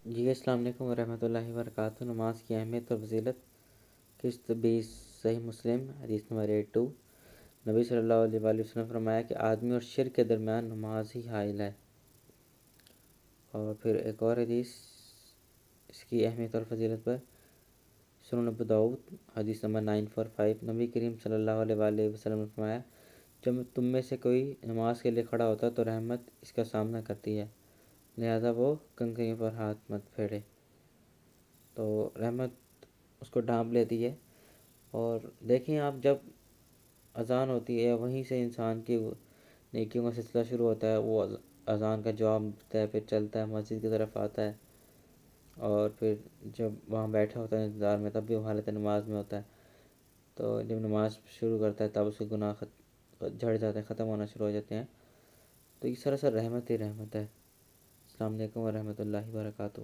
جی السلام علیکم ورحمۃ اللہ وبرکاتہ۔ نماز کی اہمیت اور فضیلت، قسط 20، صحیح مسلم حدیث نمبر 82۔ نبی صلی اللہ علیہ وآلہ وسلم فرمایا کہ آدمی اور شرک کے درمیان نماز ہی حائل ہے۔ اور پھر ایک اور حدیث اس کی اہمیت اور فضیلت پر، سنن ابو داؤد حدیث نمبر 945۔ نبی کریم صلی اللہ علیہ وآلہ وسلم نے فرمایا، جب تم میں سے کوئی نماز کے لیے کھڑا ہوتا ہے تو رحمت اس کا سامنا کرتی ہے، لہذا وہ کنکریوں پر ہاتھ مت پھیرے۔ تو رحمت اس کو ڈھانپ لیتی ہے۔ اور دیکھیں آپ، جب اذان ہوتی ہے وہیں سے انسان کی نیکیوں کا سلسلہ شروع ہوتا ہے۔ وہ اذان کا جواب دیتا ہے، پھر چلتا ہے، مسجد کی طرف آتا ہے، اور پھر جب وہاں بیٹھا ہوتا ہے انتظار میں تب بھی وہ حالت نماز میں ہوتا ہے۔ تو جب نماز شروع کرتا ہے تب اس کے گناہ جھڑ جاتے ہیں، ختم ہونا شروع ہو جاتے ہیں۔ تو یہ سراسر رحمت ہی رحمت ہے۔ السلام علیکم ورحمۃ اللہ وبرکاتہ۔